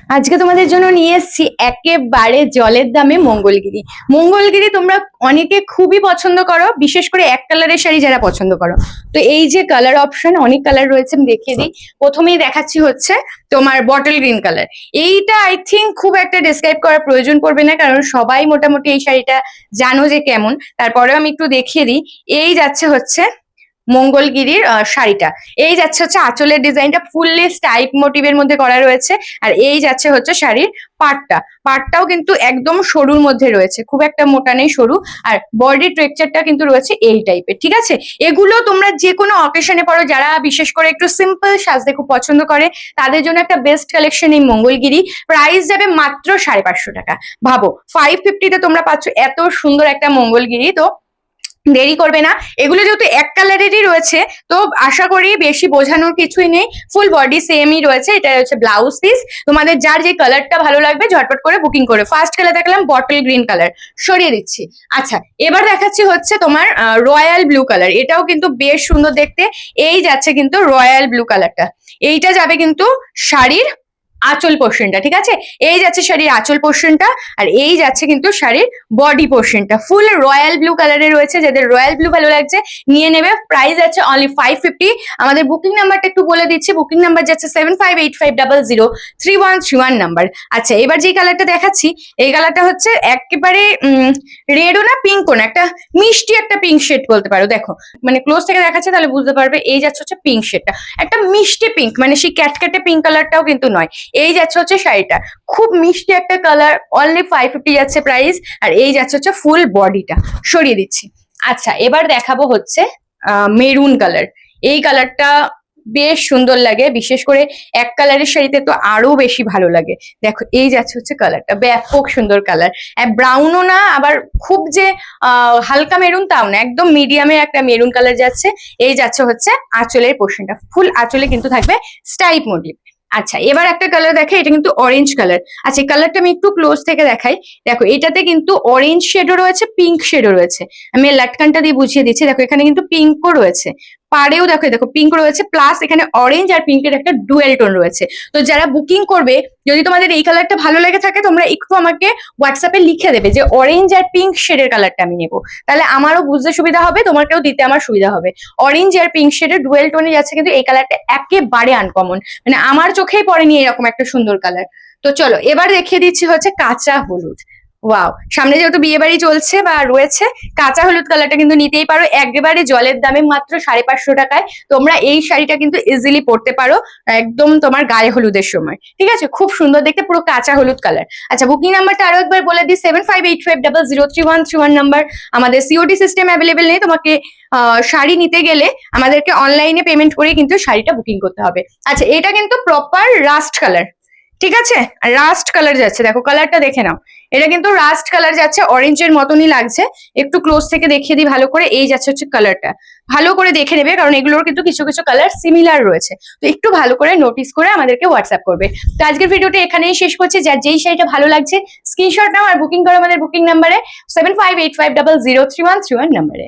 আজকে তোমাদের জন্য নিয়ে এসেছি একেবারে জলের দামে মঙ্গলগিরি। মঙ্গলগিরি তোমরা অনেকে খুবই পছন্দ করো, বিশেষ করে এক কালারের শাড়ি যারা পছন্দ করো। তো এই যে কালার অপশন, অনেক কালার রয়েছে, আমি দেখিয়ে দিই। প্রথমেই দেখাচ্ছি হচ্ছে তোমার বটল গ্রিন কালার। এইটা আই থিঙ্ক খুব একটা ডেসক্রাইব করার প্রয়োজন পড়বে না, কারণ সবাই মোটামুটি এই শাড়িটা জানো যে কেমন। তারপরেও আমি একটু দেখিয়ে দিই। এই যাচ্ছে হচ্ছে মঙ্গলগিরির শাড়িটা। এই যাচ্ছে হচ্ছে আঁচলের ডিজাইনটা ফুললি টাইপ মোটিভের মধ্যে করা রয়েছে। আর এই যাচ্ছে হচ্ছে শাড়ির পাটটাও কিন্তু একদম সরুর মধ্যে রয়েছে, খুব একটা মোটা নেই, সরু। আর বডি টেক্সচারটা কিন্তু রয়েছে এই টাইপের, ঠিক আছে। এগুলো তোমরা যে কোনো অকেশনে পড়ো, যারা বিশেষ করে একটু সিম্পল সাজতে খুব পছন্দ করে তাদের জন্য একটা বেস্ট কালেকশন এই মঙ্গলগিরি। প্রাইস যাবে মাত্র 550 টাকা। ভাবো 550-তে তোমরা পাচ্ছ এত সুন্দর একটা মঙ্গলগিরি। তো দেরি করবে না। এগুলো যেহেতু এক কালারেরই রয়েছে, তো আশা করি বেশি বোঝানোর কিছুই নেই। ফুল বডি সেমই রয়েছে। এটা হচ্ছে ব্লাউজ পিস। তোমাদের যার যে কালারটা ভালো লাগবে ঝটপট করে বুকিং করে। ফার্স্ট কালার দেখলাম বটল গ্রিন কালার, সরিয়ে দিচ্ছি। আচ্ছা, এবার দেখাচ্ছি হচ্ছে তোমার রয়্যাল ব্লু কালার। এটাও কিন্তু বেশ সুন্দর দেখতে। এই যাচ্ছে কিন্তু রয়্যাল ব্লু কালারটা। এইটা যাবে কিন্তু শাড়ির আঁচল পোর্শনটা, ঠিক আছে। এই যাচ্ছে শাড়ির আঁচল পোর্শনটা, আর এই যাচ্ছে কিন্তু শাড়ির বডি পোর্শনটা। ফুল রয়্যাল ব্লু কালারে রয়েছে। যাদের রয়্যাল ব্লু ভালো লাগছে নিয়ে নেবে। প্রাইস আছে অনলি 550। আমাদের বুকিং নাম্বারটা একটু বলে দিচ্ছি। বুকিং নাম্বার যাচ্ছে 7585003131 নাম্বার। আচ্ছা, এবার যে কালারটা দেখাচ্ছি, এই কালারটা হচ্ছে একেবারে রেডও না পিঙ্কও না, একটা মিষ্টি একটা পিঙ্ক শেড বলতে পারো। দেখো মানে ক্লোজ থেকে দেখাচ্ছে তাহলে বুঝতে পারবে। এই যাচ্ছে হচ্ছে পিঙ্ক শেডটা, একটা মিষ্টি পিঙ্ক, মানে সেই ক্যাটক্যাটে পিঙ্ক কালারটাও কিন্তু নয়। এই যাচ্ছে হচ্ছে শাড়িটা, খুব মিষ্টি একটা কালার। অনলি 550 যাচ্ছে প্রাইস। আর এই যাচ্ছে হচ্ছে ফুল বডিটা, সরিয়ে দিচ্ছি। আচ্ছা, এবার দেখাবো হচ্ছে মেরুন কালার। এই কালারটা বেশ সুন্দর লাগে, বিশেষ করে এক কালারের শাড়িতে তো আরো বেশি ভালো লাগে। দেখো এই যাচ্ছে হচ্ছে কালারটা, ব্যাপক সুন্দর কালার। ব্রাউনও না, আবার খুব যে হালকা মেরুন তাও না, একদম মিডিয়ামের একটা মেরুন কালার যাচ্ছে। এই যাচ্ছে হচ্ছে আঁচলের পোর্শনটা, ফুল আঁচলে কিন্তু থাকবে স্টাইপ মোটিভ। আচ্ছা, এবার একটা কালার দেখে, এটা কিন্তু অরেঞ্জ কালার। আচ্ছা, এই কালারটা আমি একটু ক্লোজ থেকে দেখাই। দেখো এটাতে কিন্তু অরেঞ্জ শেডও রয়েছে, পিঙ্ক শেডও রয়েছে। আমি লাটকানটা দিয়ে বুঝিয়ে দিচ্ছি। দেখো এখানে কিন্তু পিঙ্কও রয়েছে, পাড়েও দেখো দেখো পিঙ্ক রয়েছে, প্লাস এখানে অরেঞ্জ আর পিঙ্কের একটা ডুয়েল টোন রয়েছে। তো যারা বুকিং করবে, যদি তোমাদের এই কালারটা ভালো লেগে থাকে, তোমরা একটু আমাকে হোয়াটসঅ্যাপে লিখে দেবে যে অরেঞ্জ আর পিঙ্ক শেডের কালারটা আমি নেবো। তাহলে আমারও বুঝতে সুবিধা হবে, তোমাকেও দিতে আমার সুবিধা হবে। অরেঞ্জ আর পিঙ্ক শেডের ডুয়েল টোনে যাচ্ছে, কিন্তু এই কালারটা একেবারে আনকমন, মানে আমার চোখেই পড়েনি এরকম একটা সুন্দর কালার। তো চলো এবার দেখিয়ে দিচ্ছি হচ্ছে কাঁচা হলুদ। ওয়াও, সামনে যেহেতু বিয়ে বাড়ি চলছে বা রয়েছে, কাঁচা হলুদ কালারটা কিন্তু নিতেই পারো। একেবারে জলের দামে মাত্র 550 টাকায় তোমরা এই শাড়িটা কিন্তু ইজিলি পরতে পারো, একদম তোমার গায়ে হলুদের সময়, ঠিক আছে। খুব সুন্দর দেখতে, পুরো কাঁচা হলুদ কালার। আচ্ছা, বুকিং নাম্বারটা আরো একবার বলে দিই, 7585003131 নাম্বার। আমাদের সিওডি সিস্টেম অ্যাভেলেবেল নেই। তোমাকে শাড়ি নিতে গেলে আমাদেরকে অনলাইনে পেমেন্ট করে কিন্তু শাড়িটা বুকিং করতে হবে। আচ্ছা, এটা কিন্তু প্রপার রাস্ট কালার, ঠিক আছে। রাস্ট কালার যাচ্ছে, দেখো কালারটা দেখে নাও। এটা কিন্তু রাস্ট কালার যাচ্ছে, অরেঞ্জের মতনই লাগছে। একটু ক্লোজ থেকে দেখিয়ে দিই ভালো করে। এই যাচ্ছে হচ্ছে কালারটা, ভালো করে দেখে নেবে, কারণ এগুলোর কিন্তু কিছু কিছু কালার সিমিলার রয়েছে। তো একটু ভালো করে নোটিস করে আমাদেরকে হোয়াটসঅ্যাপ করবে। তো আজকের ভিডিওটা এখানেই শেষ করছি। যার যেই শাড়িটা ভালো লাগছে স্ক্রিনশট নাও আর বুকিং করো আমাদের বুকিং নাম্বারে 7585003131 নাম্বারে।